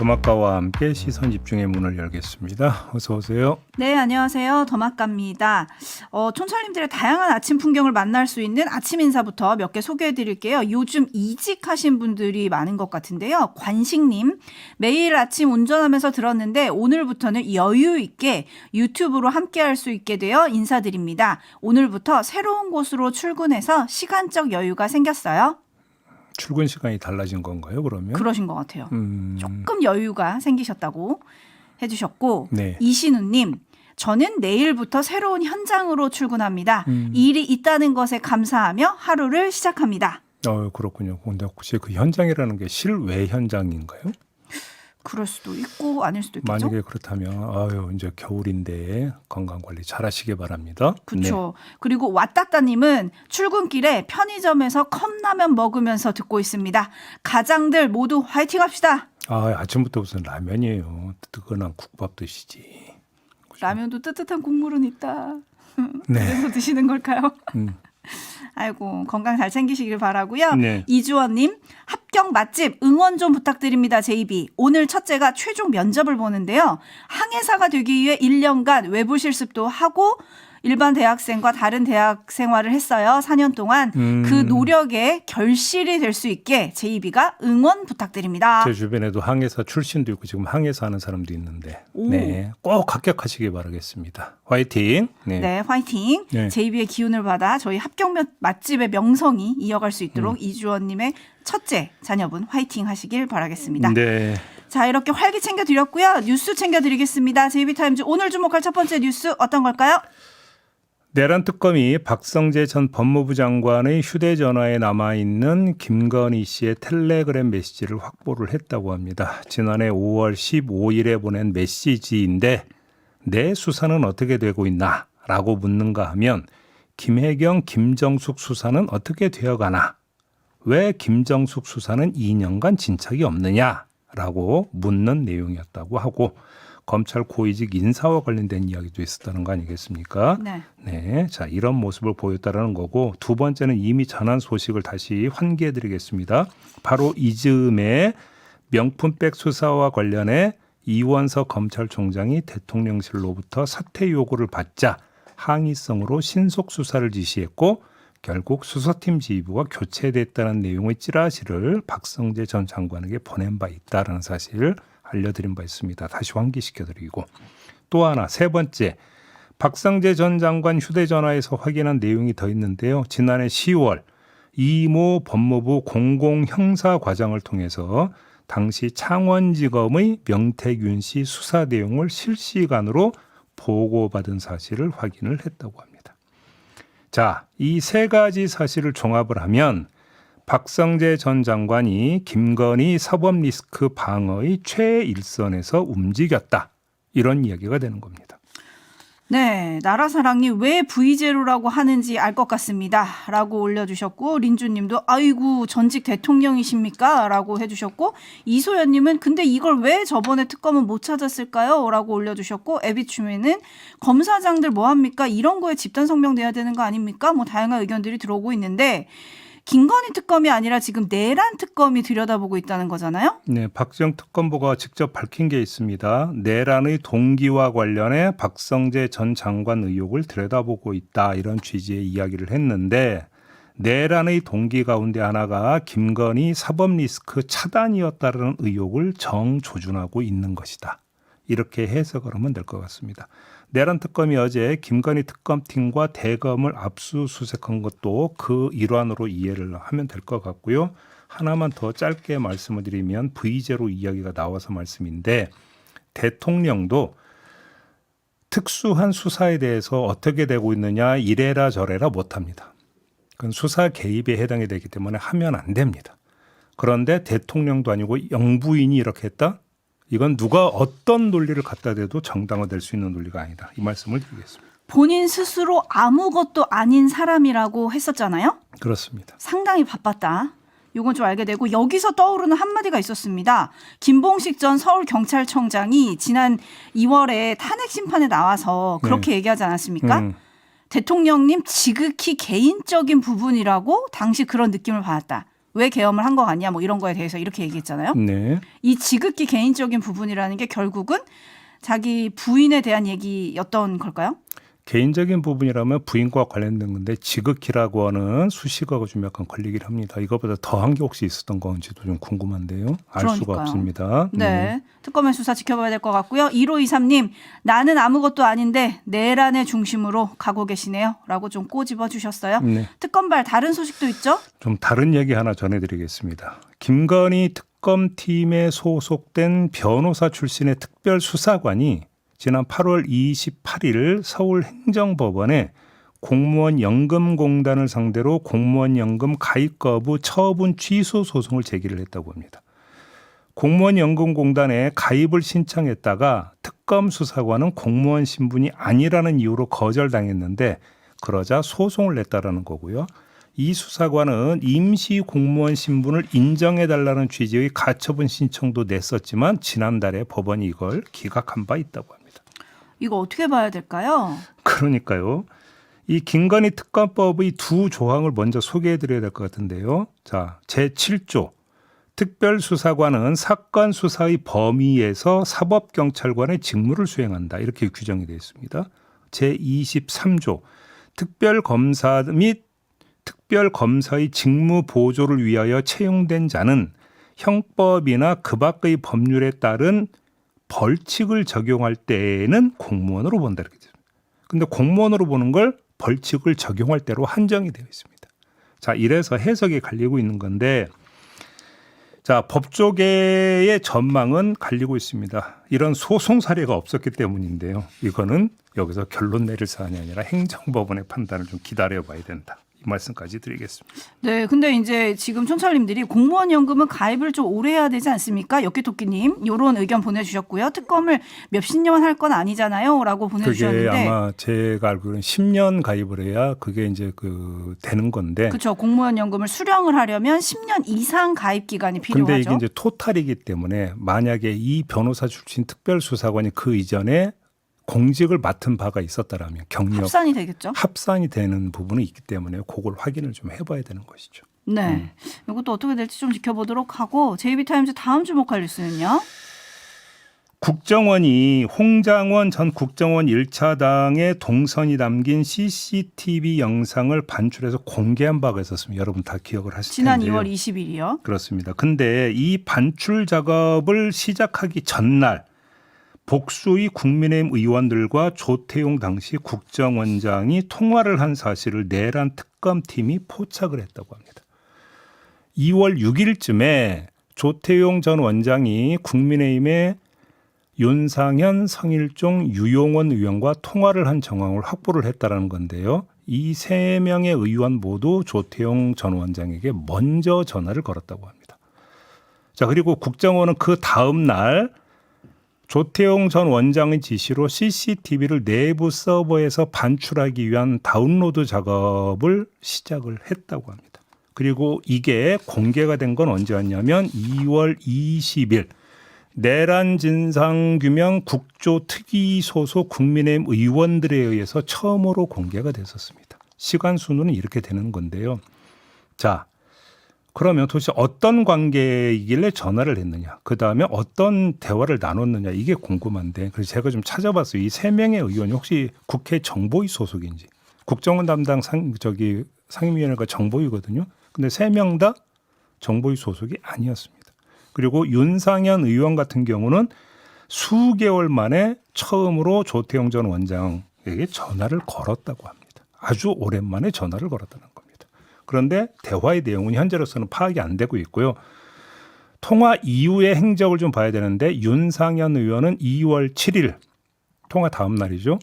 더마카와 함께 시선 집중의 문을 열겠습니다. 어서 오세요. 네, 안녕하세요. 더마카입니다. 촌철님들의 다양한 아침 풍경을 만날 수 있는 아침 인사부터 몇 개 소개해드릴게요. 요즘 이직하신 분들이 많은 것 같은데요. 관식님, 매일 아침 운전하면서 들었는데 오늘부터는 여유 있게 유튜브로 함께할 수 있게 되어 인사드립니다. 오늘부터 새로운 곳으로 출근해서 시간적 여유가 생겼어요. 출근 시간이 달라진 건가요, 그러면? 그러신 것 같아요. 조금 여유가 생기셨다고 해주셨고, 네. 이신우님, 저는 내일부터 새로운 현장으로 출근합니다. 일이 있다는 것에 감사하며 하루를 시작합니다. 그렇군요. 근데 혹시 그 현장이라는 게 실외 현장인가요? 그럴 수도 있고 아닐 수도 있겠죠. 만약에 그렇다면 이제 겨울인데 건강 관리 잘 하시기 바랍니다. 그렇죠. 네. 그리고 왓따따님은 출근길에 편의점에서 컵라면 먹으면서 듣고 있습니다. 가장들 모두 화이팅 합시다. 아침부터 무슨 라면이에요. 뜨거운 국밥 드시지. 라면도 뜨뜻한 국물은 있다. 네. 그래서 드시는 걸까요? 아이고, 건강 잘 챙기시길 바라고요. 네. 이주원님, 합격 맛집 응원 좀 부탁드립니다. JB. 오늘 첫째가 최종 면접을 보는데요. 항해사가 되기 위해 1년간 외부 실습도 하고 일반 대학생과 다른 대학 생활을 했어요. 4년 동안 그 노력에 결실이 될 수 있게 JB가 응원 부탁드립니다. 제 주변에도 항해사 출신도 있고 지금 항해사 하는 사람도 있는데 꼭 합격하시기 바라겠습니다. 화이팅. 네, 화이팅. 네. JB의 기운을 받아 저희 합격 맛집의 명성이 이어갈 수 있도록 이주원님의 첫째 자녀분 화이팅 하시길 바라겠습니다. 네. 자, 이렇게 활기 챙겨드렸고요. 뉴스 챙겨드리겠습니다. JB타임즈 오늘 주목할 첫 번째 뉴스 어떤 걸까요? 내란 특검이 박성재 전 법무부 장관의 휴대전화에 남아있는 김건희 씨의 텔레그램 메시지를 확보를 했다고 합니다. 지난해 5월 15일에 보낸 메시지인데 내 수사는 어떻게 되고 있나? 라고 묻는가 하면 김혜경, 김정숙 수사는 어떻게 되어가나? 왜 김정숙 수사는 2년간 진척이 없느냐? 라고 묻는 내용이었다고 하고 검찰 고위직 인사와 관련된 이야기도 있었다는 거 아니겠습니까? 네. 자, 이런 모습을 보였다라는 거고 두 번째는 이미 전한 소식을 다시 환기해 드리겠습니다. 바로 이즈음의 명품백 수사와 관련해 이원석 검찰총장이 대통령실로부터 사퇴 요구를 받자 항의성으로 신속 수사를 지시했고 결국 수사팀 지휘부가 교체됐다는 내용의 찌라시를 박성재 전 장관에게 보낸 바 있다라는 사실을 알려드린 바 있습니다. 다시 환기시켜드리고 또 하나 세 번째 박성재 전 장관 휴대전화에서 확인한 내용이 더 있는데요. 지난해 10월 이모 법무부 공공형사과장을 통해서 당시 창원지검의 명태균 씨 수사 내용을 실시간으로 보고받은 사실을 확인을 했다고 합니다. 자, 이 세 가지 사실을 종합을 하면 박성재 전 장관이 김건희 사법 리스크 방어의 최일선에서 움직였다. 이런 이야기가 되는 겁니다. 네, 나라사랑이 왜 V제로라고 하는지 알 것 같습니다. 라고 올려주셨고 린주님도 아이고 전직 대통령이십니까? 라고 해주셨고 이소연님은 근데 이걸 왜 저번에 특검은 못 찾았을까요? 라고 올려주셨고 에비춤에는 검사장들 뭐합니까? 이런 거에 집단 성명돼야 되는 거 아닙니까? 뭐 다양한 의견들이 들어오고 있는데 김건희 특검이 아니라 지금 내란 특검이 들여다보고 있다는 거잖아요? 네, 박정 특검부가 직접 밝힌 게 있습니다. 내란의 동기와 관련해 박성재 전 장관 의혹을 들여다보고 있다. 이런 취지의 이야기를 했는데 내란의 동기 가운데 하나가 김건희 사법 리스크 차단이었다는 의혹을 정조준하고 있는 것이다. 이렇게 해석을 하면 될 것 같습니다. 내란 특검이 어제 김건희 특검팀과 대검을 압수수색한 것도 그 일환으로 이해를 하면 될 것 같고요. 하나만 더 짧게 말씀을 드리면 V제로 이야기가 나와서 말씀인데 대통령도 특수한 수사에 대해서 어떻게 되고 있느냐 이래라 저래라 못합니다. 그건 수사 개입에 해당이 되기 때문에 하면 안 됩니다. 그런데 대통령도 아니고 영부인이 이렇게 했다? 이건 누가 어떤 논리를 갖다 대도 정당화될 수 있는 논리가 아니다. 이 말씀을 드리겠습니다. 본인 스스로 아무것도 아닌 사람이라고 했었잖아요. 그렇습니다. 상당히 바빴다. 이건 좀 알게 되고 여기서 떠오르는 한마디가 있었습니다. 김봉식 전 서울경찰청장이 지난 2월에 탄핵 심판에 나와서 그렇게 얘기하지 않았습니까? 대통령님 지극히 개인적인 부분이라고 당시 그런 느낌을 받았다. 왜 계엄을 한 거 같냐 뭐 이런 거에 대해서 이렇게 얘기했잖아요. 네. 이 지극히 개인적인 부분이라는 게 결국은 자기 부인에 대한 얘기였던 걸까요? 개인적인 부분이라면 부인과 관련된 건데 지극히라고 하는 수식어가 좀 약간 걸리긴 합니다. 이거보다 더한 게 혹시 있었던 건지도 좀 궁금한데요. 알 수가 그러니까요. 없습니다. 네. 특검의 수사 지켜봐야 될 것 같고요. 1523님, 나는 아무것도 아닌데 내란의 중심으로 가고 계시네요. 라고 좀 꼬집어 주셨어요. 네. 특검발 다른 소식도 있죠? 좀 다른 얘기 하나 전해드리겠습니다. 김건희 특검팀에 소속된 변호사 출신의 특별수사관이 지난 8월 28일 서울행정법원에 공무원 연금공단을 상대로 공무원 연금 가입 거부 처분 취소 소송을 제기를 했다고 합니다. 공무원 연금공단에 가입을 신청했다가 특검 수사관은 공무원 신분이 아니라는 이유로 거절당했는데 그러자 소송을 냈다라는 거고요. 이 수사관은 임시 공무원 신분을 인정해달라는 취지의 가처분 신청도 냈었지만 지난달에 법원이 이걸 기각한 바 있다고 합니다. 이거 어떻게 봐야 될까요? 그러니까요. 이 김건희 특검법의 두 조항을 먼저 소개해드려야 될 것 같은데요. 자, 제7조. 특별수사관은 사건 수사의 범위에서 사법경찰관의 직무를 수행한다. 이렇게 규정이 되어 있습니다. 제23조. 특별검사 및 특별검사의 직무 보조를 위하여 채용된 자는 형법이나 그 밖의 법률에 따른 벌칙을 적용할 때에는 공무원으로 본다 이렇게 됩니다. 근데 공무원으로 보는 걸 벌칙을 적용할 때로 한정이 되어 있습니다. 자, 이래서 해석이 갈리고 있는 건데 자, 법조계의 전망은 갈리고 있습니다. 이런 소송 사례가 없었기 때문인데요. 이거는 여기서 결론 내릴 사안이 아니라 행정법원의 판단을 좀 기다려봐야 된다. 이 말씀까지 드리겠습니다. 네, 근데 이제 지금 촌철님들이 공무원 연금은 가입을 좀 오래 해야 되지 않습니까? 엽기토끼님 이런 의견 보내주셨고요. 특검을 몇십 년 할 건 아니잖아요,라고 보내주셨는데. 그게 아마 제가 알기로는 10년 가입을 해야 그게 이제 되는 건데. 그렇죠. 공무원 연금을 수령을 하려면 10년 이상 가입 기간이 필요하죠. 근데 이게 이제 토탈이기 때문에 만약에 이 변호사 출신 특별수사관이 그 이전에 공직을 맡은 바가 있었다라면 경력 합산이 되겠죠. 합산이 되는 부분이 있기 때문에 그걸 확인을 좀 해봐야 되는 것이죠. 네, 이것도 어떻게 될지 좀 지켜보도록 하고 JB타임즈 다음 주목할 뉴스는요. 국정원이 홍장원 전 국정원 1차당의 동선이 담긴 CCTV 영상을 반출해서 공개한 바가 있었습니다. 여러분 다 기억을 하실 지난 텐데요. 2월 20일이요. 그렇습니다. 근데 이 반출 작업을 시작하기 전날 복수의 국민의힘 의원들과 조태용 당시 국정원장이 통화를 한 사실을 내란 특검팀이 포착을 했다고 합니다. 2월 6일쯤에 조태용 전 원장이 국민의힘의 윤상현, 성일종, 유용원 의원과 통화를 한 정황을 확보를 했다는 건데요. 이 세 명의 의원 모두 조태용 전 원장에게 먼저 전화를 걸었다고 합니다. 자, 그리고 국정원은 그 다음 날 조태용 전 원장의 지시로 CCTV를 내부 서버에서 반출하기 위한 다운로드 작업을 시작을 했다고 합니다. 그리고 이게 공개가 된 건 언제였냐면 2월 20일 내란 진상규명 국조특위 소속 국민의힘 의원들에 의해서 처음으로 공개가 됐었습니다. 시간 순으로는 이렇게 되는 건데요. 자, 그러면 도대체 어떤 관계이길래 전화를 했느냐, 그다음에 어떤 대화를 나눴느냐, 이게 궁금한데 그래서 제가 좀 찾아봤어요. 이 세 명의 의원이 혹시 국회 정보위 소속인지. 국정원 담당 상임위원회가 정보위거든요. 근데 세 명 다 정보위 소속이 아니었습니다. 그리고 윤상현 의원 같은 경우는 수개월 만에 처음으로 조태용 전 원장에게 전화를 걸었다고 합니다. 아주 오랜만에 전화를 걸었다는 겁니다. 그런데 대화의 내용은 현재로서는 파악이 안 되고 있고요. 통화 이후의 행적을 좀 봐야 되는데 윤상현 의원은 2월 7일 통화 다음 날이죠.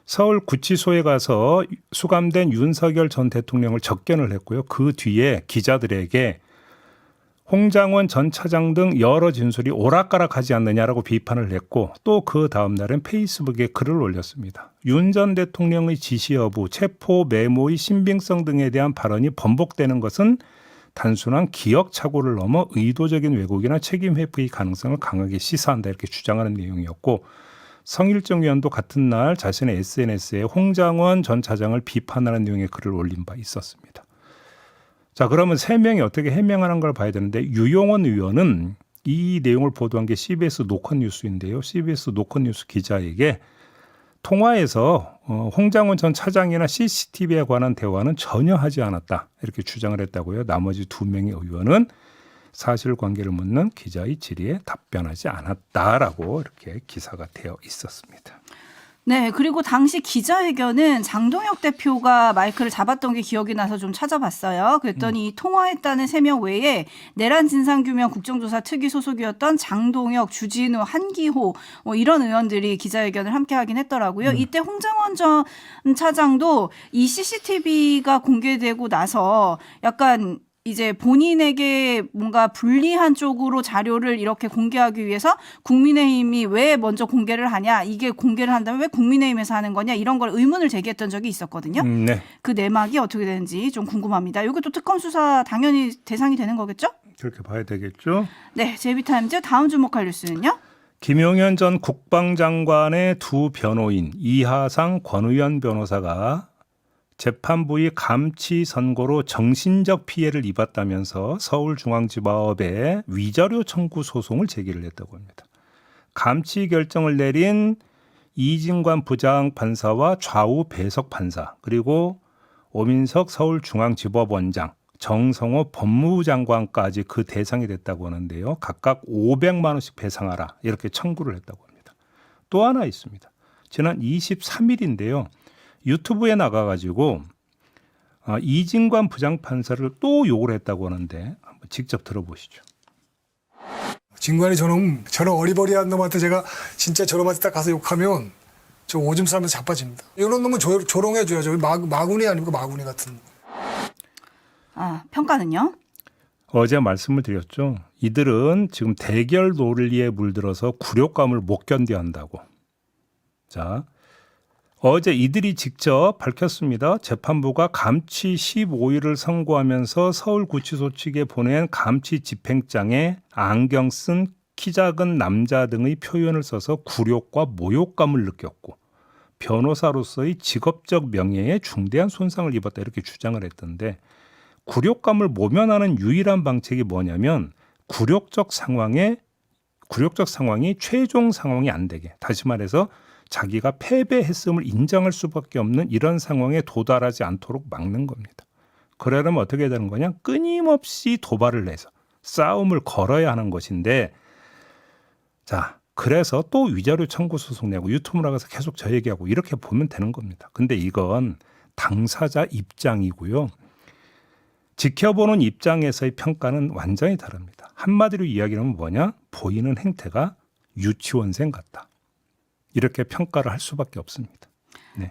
서울구치소에 가서 수감된 윤석열 전 대통령을 접견을 했고요. 그 뒤에 기자들에게 홍장원 전 차장 등 여러 진술이 오락가락하지 않느냐라고 비판을 했고 또 그 다음 날은 페이스북에 글을 올렸습니다. 윤 전 대통령의 지시 여부, 체포 메모의 신빙성 등에 대한 발언이 번복되는 것은 단순한 기억 착오를 넘어 의도적인 왜곡이나 책임 회피의 가능성을 강하게 시사한다 이렇게 주장하는 내용이었고 성일정 의원도 같은 날 자신의 SNS에 홍장원 전 차장을 비판하는 내용의 글을 올린 바 있었습니다. 자, 그러면 3명이 어떻게 해명하는 걸 봐야 되는데 유용원 의원은 이 내용을 보도한 게 CBS 노컷뉴스인데요. CBS 노컷뉴스 기자에게 통화에서 홍장원 전 차장이나 CCTV에 관한 대화는 전혀 하지 않았다. 이렇게 주장을 했다고요. 나머지 2명의 의원은 사실관계를 묻는 기자의 질의에 답변하지 않았다라고 이렇게 기사가 되어 있었습니다. 네, 그리고 당시 기자회견은 장동혁 대표가 마이크를 잡았던 게 기억이 나서 좀 찾아봤어요. 그랬더니 이 통화했다는 3명 외에 내란 진상규명 국정조사 특위 소속이었던 장동혁, 주진우, 한기호 이런 의원들이 기자회견을 함께 하긴 했더라고요. 이때 홍장원 전 차장도 이 CCTV가 공개되고 나서 약간 이제 본인에게 뭔가 불리한 쪽으로 자료를 이렇게 공개하기 위해서 국민의힘이 왜 먼저 공개를 하냐, 이게 공개를 한다면 왜 국민의힘에서 하는 거냐, 이런 걸 의문을 제기했던 적이 있었거든요. 네. 그 내막이 어떻게 되는지 좀 궁금합니다. 이것도 특검 수사 당연히 대상이 되는 거겠죠? 그렇게 봐야 되겠죠. 네, 제비타임즈 다음 주목할 뉴스는요. 김용현 전 국방장관의 2 변호인 이하상 권의원 변호사가 재판부의 감치 선고로 정신적 피해를 입었다면서 서울중앙지법에 위자료 청구 소송을 제기를 했다고 합니다. 감치 결정을 내린 이진관 부장판사와 좌우 배석 판사 그리고 오민석 서울중앙지법원장 정성호 법무부 장관까지 그 대상이 됐다고 하는데요. 각각 500만 원씩 배상하라 이렇게 청구를 했다고 합니다. 또 하나 있습니다. 지난 23일인데요. 유튜브에 나가가지고 이진관 부장판사를 또 욕을 했다고 하는데 한번 직접 들어보시죠. 진관이 저런 어리버리한 놈한테 제가 진짜 저놈한테 딱 가서 욕하면 저 오줌 싸면서 자빠집니다. 이런 놈은 조롱해줘야죠. 마구니 아닙니까? 마구니 같은. 평가는요? 어제 말씀을 드렸죠. 이들은 지금 대결 논리에 물들어서 굴욕감을 못 견뎌야 한다고. 자, 어제 이들이 직접 밝혔습니다. 재판부가 감치 15일을 선고하면서 서울구치소 측에 보낸 감치 집행장에 안경 쓴 키 작은 남자 등의 표현을 써서 굴욕과 모욕감을 느꼈고 변호사로서의 직업적 명예에 중대한 손상을 입었다 이렇게 주장을 했던데 굴욕감을 모면하는 유일한 방책이 뭐냐면 굴욕적 상황이 최종 상황이 안 되게 다시 말해서 자기가 패배했음을 인정할 수밖에 없는 이런 상황에 도달하지 않도록 막는 겁니다. 그러려면 어떻게 되는 거냐? 끊임없이 도발을 해서 싸움을 걸어야 하는 것인데 자, 그래서 또 위자료 청구 소송 내고 유튜브 나가서 계속 저 얘기하고 이렇게 보면 되는 겁니다. 근데 이건 당사자 입장이고요. 지켜보는 입장에서의 평가는 완전히 다릅니다. 한마디로 이야기하면 뭐냐? 보이는 행태가 유치원생 같다. 이렇게 평가를 할 수밖에 없습니다.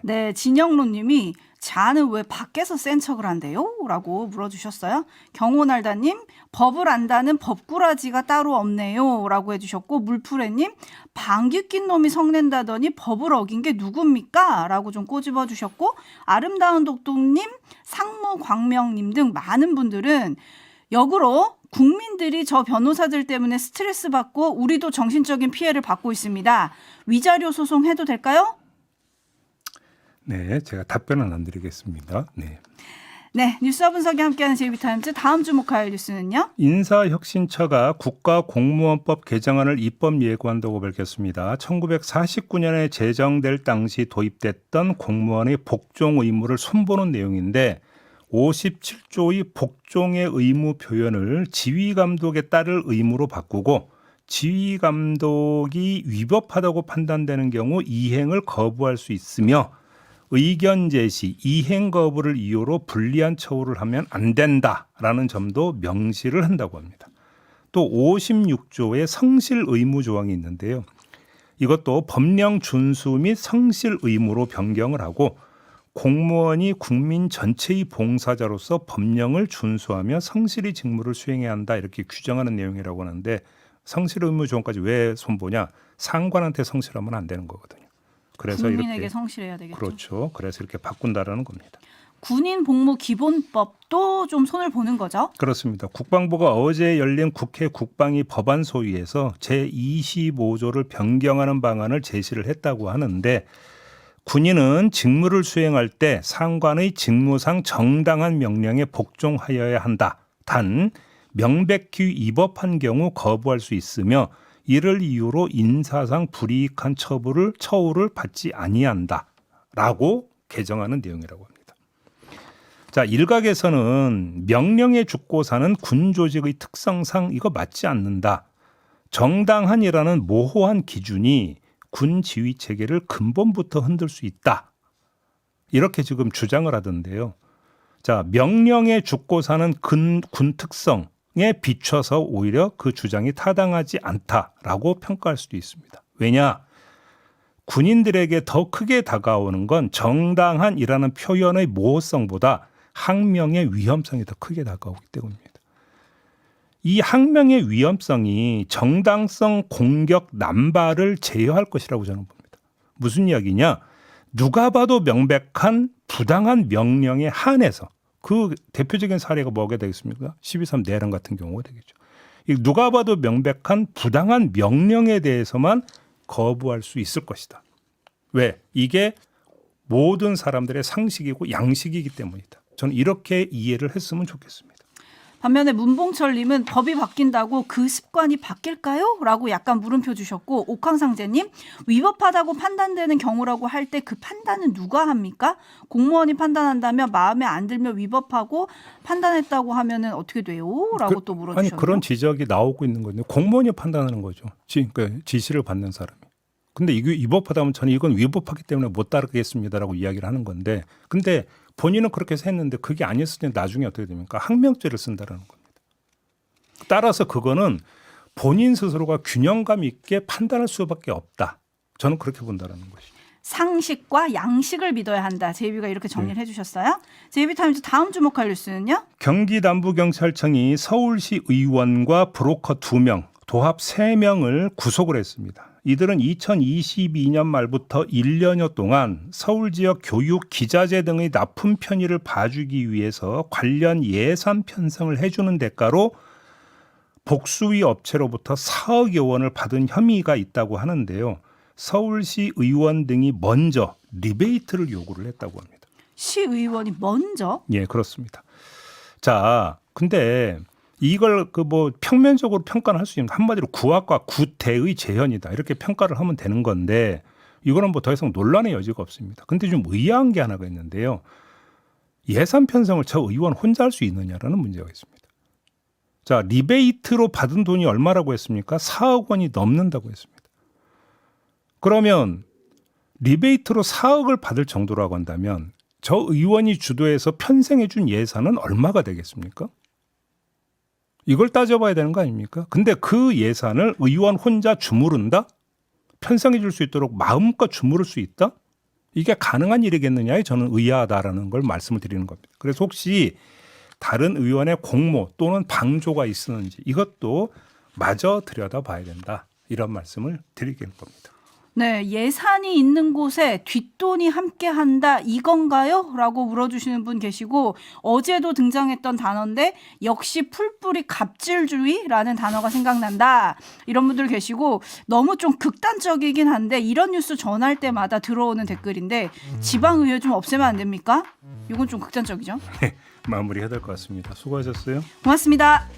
네, 진영로님이 자는 왜 밖에서 센 척을 한대요? 라고 물어주셨어요. 경호날다님, 법을 안다는 법꾸라지가 따로 없네요. 라고 해주셨고, 물푸레님, 방귀 낀 놈이 성낸다더니 법을 어긴 게 누굽니까? 라고 좀 꼬집어 주셨고, 아름다운 독독님, 상무광명님 등 많은 분들은 역으로 국민들이 저 변호사들 때문에 스트레스 받고 우리도 정신적인 피해를 받고 있습니다. 위자료 소송 해도 될까요? 네, 제가 답변은 안 드리겠습니다. 네, 뉴스와 분석이 함께하는 제이비타임즈 다음 주목할 뉴스는요? 인사혁신처가 국가공무원법 개정안을 입법 예고한다고 밝혔습니다. 1949년에 제정될 당시 도입됐던 공무원의 복종 의무를 손보는 내용인데 57조의 복종의 의무 표현을 지휘감독에 따를 의무로 바꾸고 지휘감독이 위법하다고 판단되는 경우 이행을 거부할 수 있으며 의견 제시, 이행 거부를 이유로 불리한 처우를 하면 안 된다라는 점도 명시를 한다고 합니다. 또 56조의 성실 의무 조항이 있는데요. 이것도 법령 준수 및 성실 의무로 변경을 하고 공무원이 국민 전체의 봉사자로서 법령을 준수하며 성실히 직무를 수행해야 한다 이렇게 규정하는 내용이라고 하는데 성실 의무 조항까지 왜 손보냐? 상관한테 성실하면 안 되는 거거든요. 그래서 국민에게 이렇게 성실해야 되겠죠. 그렇죠. 그래서 이렇게 바꾼다라는 겁니다. 군인 복무 기본법도 좀 손을 보는 거죠? 그렇습니다. 국방부가 어제 열린 국회 국방위 법안 소위에서 제25조를 변경하는 방안을 제시를 했다고 하는데 군인은 직무를 수행할 때 상관의 직무상 정당한 명령에 복종하여야 한다. 단 명백히 위법한 경우 거부할 수 있으며 이를 이유로 인사상 불이익한 처우를 받지 아니한다라고 개정하는 내용이라고 합니다. 자, 일각에서는 명령에 죽고 사는 군 조직의 특성상 이거 맞지 않는다. 정당한이라는 모호한 기준이 군 지휘 체계를 근본부터 흔들 수 있다. 이렇게 지금 주장을 하던데요. 자, 명령에 죽고 사는 군 특성에 비춰서 오히려 그 주장이 타당하지 않다라고 평가할 수도 있습니다. 왜냐? 군인들에게 더 크게 다가오는 건 정당한이라는 표현의 모호성보다 항명의 위험성이 더 크게 다가오기 때문입니다. 이 항명의 위험성이 정당성 공격 남발을 제어할 것이라고 저는 봅니다. 무슨 이야기냐? 누가 봐도 명백한 부당한 명령에 한해서 그 대표적인 사례가 뭐가 되겠습니까? 12.3 내란 같은 경우가 되겠죠. 누가 봐도 명백한 부당한 명령에 대해서만 거부할 수 있을 것이다. 왜? 이게 모든 사람들의 상식이고 양식이기 때문이다. 저는 이렇게 이해를 했으면 좋겠습니다. 반면에 문봉철님은 법이 바뀐다고 그 습관이 바뀔까요? 라고 약간 물음표 주셨고, 옥황상제님 위법하다고 판단되는 경우라고 할 때 그 판단은 누가 합니까? 공무원이 판단한다면 마음에 안 들면 위법하고 판단했다고 하면은 어떻게 돼요? 라고 또 물어주셨네요. 아니 그런 지적이 나오고 있는 건데 공무원이 판단하는 거죠. 그러니까 지시를 받는 사람이. 근데 이게 위법하다면 저는 이건 위법하기 때문에 못 따르겠습니다라고 이야기를 하는 건데, 근데 본인은 그렇게 해서 했는데 그게 아니었을 때 나중에 어떻게 됩니까? 항명죄를 쓴다라는 겁니다. 따라서 그거는 본인 스스로가 균형감 있게 판단할 수밖에 없다. 저는 그렇게 본다라는 것이죠. 상식과 양식을 믿어야 한다. 제이비가 이렇게 정리를 해주셨어요. 제이비타임즈 다음 주목할 뉴스는요? 경기 남부경찰청이 서울시 의원과 브로커 2명, 도합 3명을 구속을 했습니다. 이들은 2022년 말부터 1년여 동안 서울 지역 교육, 기자재 등의 납품 편의를 봐주기 위해서 관련 예산 편성을 해주는 대가로 복수위 업체로부터 4억여 원을 받은 혐의가 있다고 하는데요. 서울시 의원 등이 먼저 리베이트를 요구를 했다고 합니다. 시의원이 먼저? 예, 그렇습니다. 자, 근데 이걸 평면적으로 평가를 할 수 있는, 한마디로 구악과 구태의 재현이다 이렇게 평가를 하면 되는 건데, 이거는 뭐 더 이상 논란의 여지가 없습니다. 근데 좀 의아한 게 하나가 있는데요. 예산 편성을 저 의원 혼자 할 수 있느냐라는 문제가 있습니다. 자, 리베이트로 받은 돈이 얼마라고 했습니까? 4억 원이 넘는다고 했습니다. 그러면 리베이트로 4억을 받을 정도라고 한다면 저 의원이 주도해서 편성해 준 예산은 얼마가 되겠습니까? 이걸 따져봐야 되는 거 아닙니까? 근데 그 예산을 의원 혼자 주무른다? 편성해 줄 수 있도록 마음껏 주무를 수 있다? 이게 가능한 일이겠느냐에 저는 의아하다라는 걸 말씀을 드리는 겁니다. 그래서 혹시 다른 의원의 공모 또는 방조가 있었는지 이것도 마저 들여다봐야 된다. 이런 말씀을 드리는 겁니다. 네, 예산이 있는 곳에 뒷돈이 함께한다 이건가요? 라고 물어주시는 분 계시고, 어제도 등장했던 단어인데 역시 풀뿌리 갑질주의라는 단어가 생각난다 이런 분들 계시고, 너무 좀 극단적이긴 한데 이런 뉴스 전할 때마다 들어오는 댓글인데 지방의회 좀 없애면 안 됩니까? 이건 좀 극단적이죠. 마무리해야 될 것 같습니다. 수고하셨어요. 고맙습니다.